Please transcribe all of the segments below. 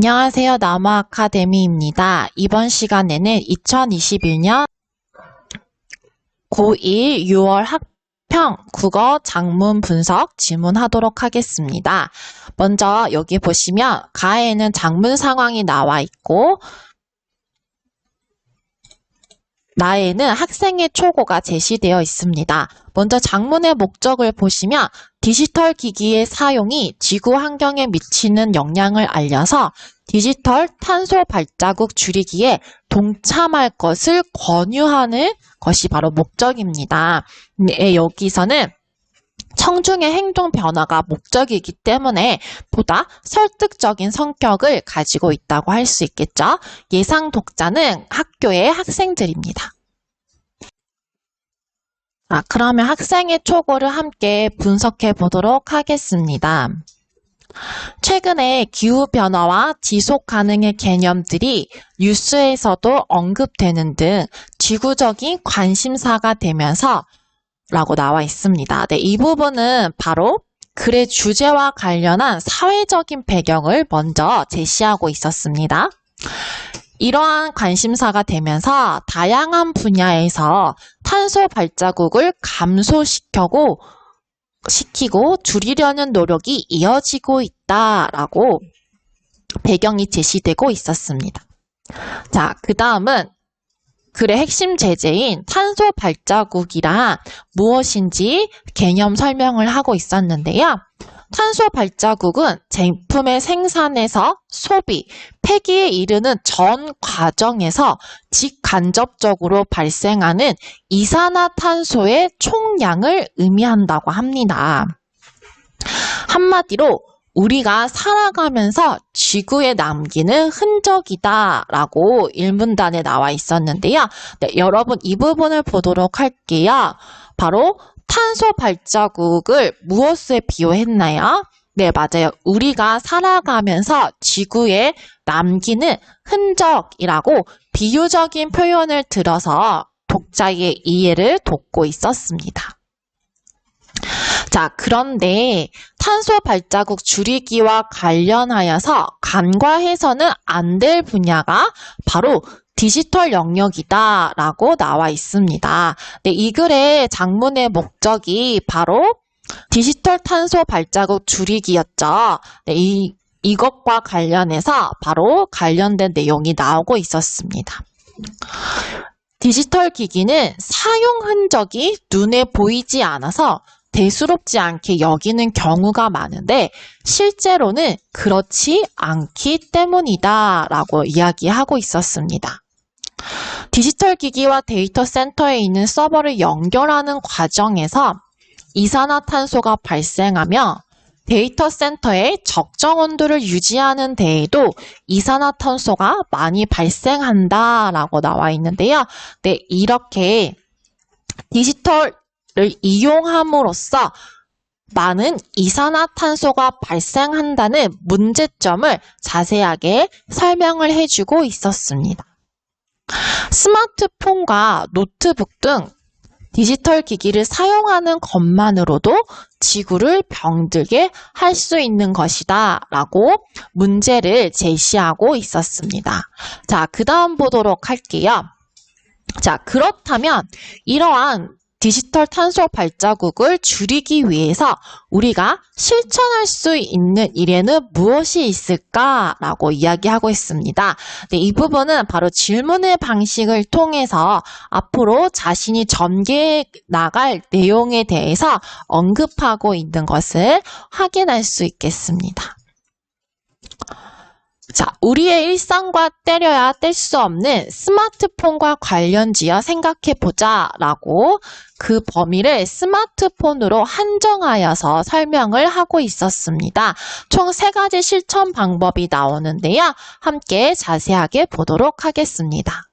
안녕하세요. 나무아카데미입니다. 이번 시간에는 2021년 고1 6월 학평 국어 작문 분석 질문하도록 하겠습니다. 먼저 여기 보시면 가에는 작문 상황이 나와 있고 나에는 학생의 초고가 제시되어 있습니다. 먼저 작문의 목적을 보시면 디지털 기기의 사용이 지구 환경에 미치는 영향을 알려서 디지털 탄소 발자국 줄이기에 동참할 것을 권유하는 것이 바로 목적입니다. 여기서는 청중의 행동 변화가 목적이기 때문에 보다 설득적인 성격을 가지고 있다고 할 수 있겠죠. 예상 독자는 학교의 학생들입니다. 그러면 학생의 초고를 함께 분석해 보도록 하겠습니다. 최근에 기후변화와 지속가능의 개념들이 뉴스에서도 언급되는 등 지구적인 관심사가 되면서 라고 나와 있습니다. 이 부분은 바로 글의 주제와 관련한 사회적인 배경을 먼저 제시하고 있었습니다. 이러한 관심사가 되면서 다양한 분야에서 탄소 발자국을 감소시키고 줄이려는 노력이 이어지고 있다라고 배경이 제시되고 있었습니다. 자, 그 다음은 글의 핵심 제재인 탄소 발자국이란 무엇인지 개념 설명을 하고 있었는데요. 탄소 발자국은 제품의 생산에서 소비, 폐기에 이르는 전 과정에서 직간접적으로 발생하는 이산화탄소의 총량을 의미한다고 합니다. 한마디로 우리가 살아가면서 지구에 남기는 흔적이다 라고 일문단에 나와 있었는데요. 여러분 이 부분을 보도록 할게요. 바로 탄소 발자국을 무엇에 비유했나요? 네, 맞아요. 우리가 살아가면서 지구에 남기는 흔적이라고 비유적인 표현을 들어서 독자의 이해를 돕고 있었습니다. 자, 그런데 탄소 발자국 줄이기와 관련하여서 간과해서는 안 될 분야가 바로 디지털 영역이다 라고 나와 있습니다. 네, 이 글의 작문의 목적이 바로 디지털 탄소 발자국 줄이기였죠. 네, 이것과 관련해서 바로 관련된 내용이 나오고 있었습니다. 디지털 기기는 사용 흔적이 눈에 보이지 않아서 대수롭지 않게 여기는 경우가 많은데 실제로는 그렇지 않기 때문이다 라고 이야기하고 있었습니다. 디지털 기기와 데이터 센터에 있는 서버를 연결하는 과정에서 이산화탄소가 발생하며 데이터 센터의 적정 온도를 유지하는 데에도 이산화탄소가 많이 발생한다라고 나와 있는데요. 네, 이렇게 디지털을 이용함으로써 많은 이산화탄소가 발생한다는 문제점을 자세하게 설명을 해주고 있었습니다. 스마트폰과 노트북 등 디지털 기기를 사용하는 것만으로도 지구를 병들게 할 수 있는 것이다 라고 문제를 제시하고 있었습니다. 자, 그 다음 보도록 할게요. 자, 그렇다면 이러한 디지털 탄소 발자국을 줄이기 위해서 우리가 실천할 수 있는 일에는 무엇이 있을까라고 이야기하고 있습니다. 네, 이 부분은 바로 질문의 방식을 통해서 앞으로 자신이 전개해 나갈 내용에 대해서 언급하고 있는 것을 확인할 수 있겠습니다. 자, 우리의 일상과 때려야 뗄 수 없는 스마트폰과 관련지어 생각해보자 라고 그 범위를 스마트폰으로 한정하여서 설명을 하고 있었습니다. 총 3가지 실천 방법이 나오는데요. 함께 자세하게 보도록 하겠습니다.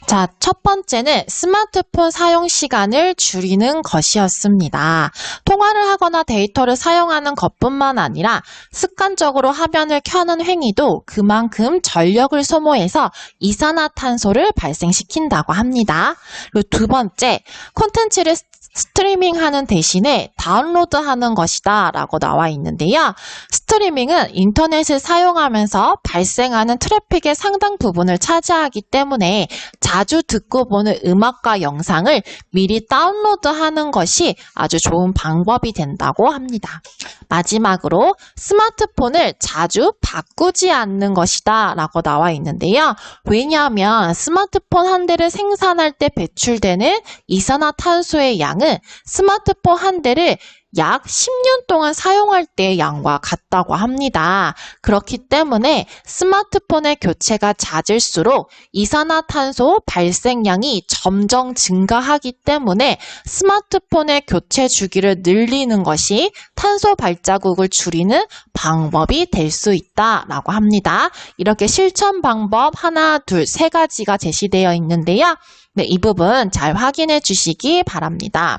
자, 첫 번째는 스마트폰 사용 시간을 줄이는 것이었습니다. 통화를 하거나 데이터를 사용하는 것뿐만 아니라 습관적으로 화면을 켜는 행위도 그만큼 전력을 소모해서 이산화탄소를 발생시킨다고 합니다. 그리고 두 번째, 콘텐츠를 스트리밍 하는 대신에 다운로드 하는 것이다 라고 나와 있는데요. 스트리밍은 인터넷을 사용하면서 발생하는 트래픽의 상당 부분을 차지하기 때문에 자주 듣고 보는 음악과 영상을 미리 다운로드 하는 것이 아주 좋은 방법이 된다고 합니다. 마지막으로 스마트폰을 자주 바꾸지 않는 것이다 라고 나와 있는데요. 왜냐하면 스마트폰 한 대를 생산할 때 배출되는 이산화탄소의 양은 스마트폰 한 대를 약 10년 동안 사용할 때의 양과 같다고 합니다. 그렇기 때문에 스마트폰의 교체가 잦을수록 이산화탄소 발생량이 점점 증가하기 때문에 스마트폰의 교체 주기를 늘리는 것이 탄소 발자국을 줄이는 방법이 될 수 있다라고 합니다. 이렇게 실천 방법 하나, 둘, 세 가지가 제시되어 있는데요. 네, 이 부분 잘 확인해 주시기 바랍니다.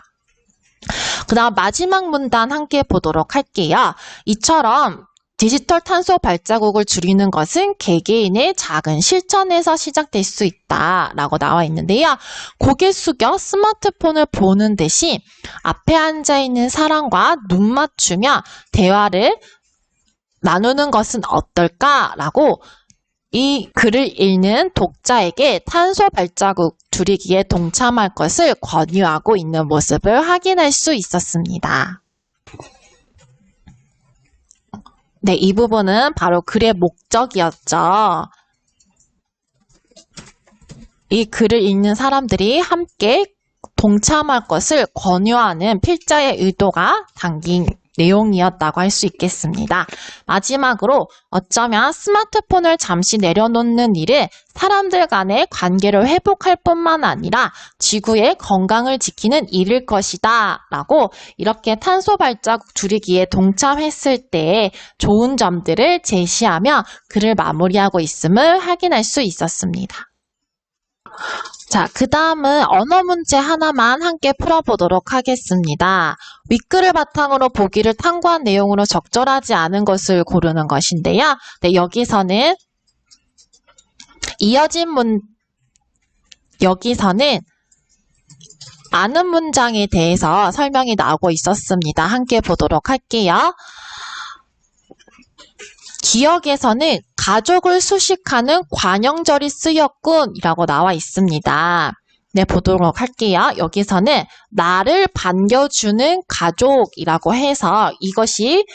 그 다음 마지막 문단 함께 보도록 할게요. 이처럼 디지털 탄소 발자국을 줄이는 것은 개개인의 작은 실천에서 시작될 수 있다라고 나와 있는데요. 고개 숙여 스마트폰을 보는 대신 앞에 앉아있는 사람과 눈 맞추며 대화를 나누는 것은 어떨까라고 이 글을 읽는 독자에게 탄소 발자국 줄이기에 동참할 것을 권유하고 있는 모습을 확인할 수 있었습니다. 네, 이 부분은 바로 글의 목적이었죠. 이 글을 읽는 사람들이 함께 동참할 것을 권유하는 필자의 의도가 담긴 내용이었다고 할 수 있겠습니다. 마지막으로 어쩌면 스마트폰을 잠시 내려놓는 일은 사람들 간의 관계를 회복할 뿐만 아니라 지구의 건강을 지키는 일일 것이다 라고 이렇게 탄소 발자국 줄이기에 동참했을 때 좋은 점들을 제시하며 글을 마무리하고 있음을 확인할 수 있었습니다. 자, 그 다음은 언어 문제 하나만 함께 풀어보도록 하겠습니다. 윗글을 바탕으로 보기를 탐구한 내용으로 적절하지 않은 것을 고르는 것인데요. 네, 여기서는 여기서는 아는 문장에 대해서 설명이 나오고 있었습니다. 함께 보도록 할게요. 기억에서는 가족을 수식하는 관형절이 쓰였군이라고 나와 있습니다. 네, 보도록 할게요. 여기서는 나를 반겨주는 가족이라고 해서 이것이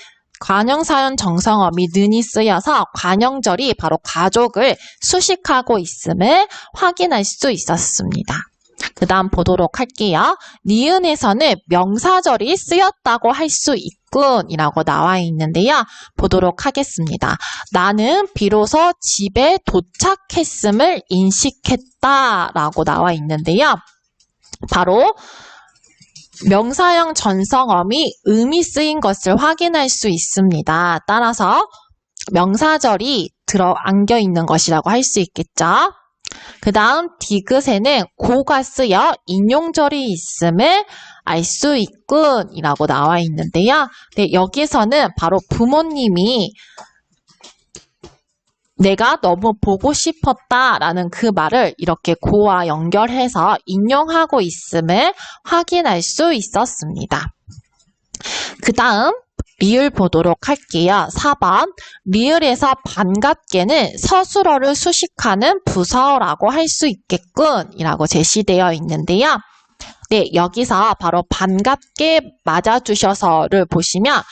관형사연 정성어미 는이 쓰여서 관형절이 바로 가족을 수식하고 있음을 확인할 수 있었습니다. 그 다음 보도록 할게요. 니은에서는 명사절이 쓰였다고 할 수 있군이라고 나와 있는데요. 보도록 하겠습니다. 나는 비로소 집에 도착했음을 인식했다라고 나와 있는데요. 바로 명사형 전성어미 음이 쓰인 것을 확인할 수 있습니다. 따라서 명사절이 안겨 있는 것이라고 할 수 있겠죠. 그 다음 디귿에는 고가 쓰여 인용절이 있음을 알 수 있군이라고 나와 있는데요. 네, 여기서는 바로 부모님이 내가 너무 보고 싶었다라는 그 말을 이렇게 고와 연결해서 인용하고 있음을 확인할 수 있었습니다. 그 다음 리을 보도록 할게요. 4번 리을에서 반갑게는 서술어를 수식하는 부사어라고 할 수 있겠군이라고 제시되어 있는데요. 네, 여기서 바로 반갑게 맞아주셔서를 보시면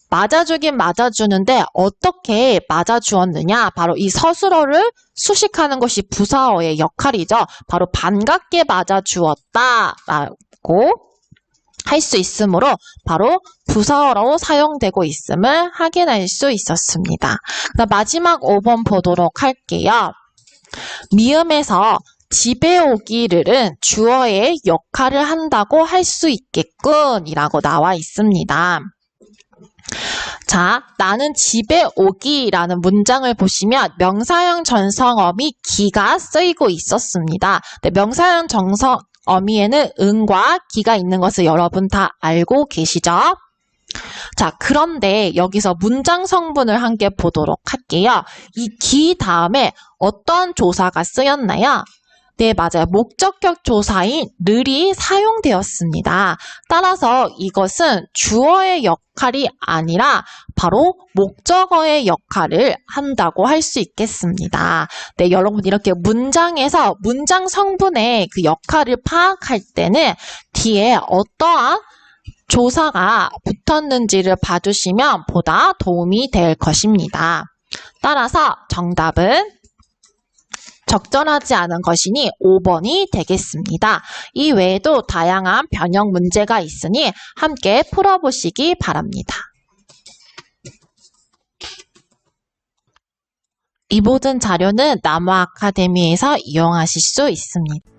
맞아주긴 맞아주는데 어떻게 맞아주었느냐? 바로 이 서술어를 수식하는 것이 부사어의 역할이죠. 바로 반갑게 맞아주었다라고 할 수 있으므로 바로 부사어로 사용되고 있음을 확인할 수 있었습니다. 마지막 5번 보도록 할게요. 미음에서 집에 오기를은 주어의 역할을 한다고 할 수 있겠군이라고 나와 있습니다. 자, 나는 집에 오기라는 문장을 보시면 명사형 전성어미 기가 쓰이고 있었습니다. 네, 명사형 전성어미에는 은과 기가 있는 것을 여러분 다 알고 계시죠? 자, 그런데 여기서 문장 성분을 함께 보도록 할게요. 이 기 다음에 어떤 조사가 쓰였나요? 네, 맞아요. 목적격 조사인 를이 사용되었습니다. 따라서 이것은 주어의 역할이 아니라 바로 목적어의 역할을 한다고 할 수 있겠습니다. 네, 여러분 이렇게 문장에서 문장 성분의 그 역할을 파악할 때는 뒤에 어떠한 조사가 붙었는지를 봐주시면 보다 도움이 될 것입니다. 따라서 정답은 적절하지 않은 것이니 5번이 되겠습니다. 이 외에도 다양한 변형 문제가 있으니 함께 풀어보시기 바랍니다. 이 모든 자료는 남아 아카데미에서 이용하실 수 있습니다.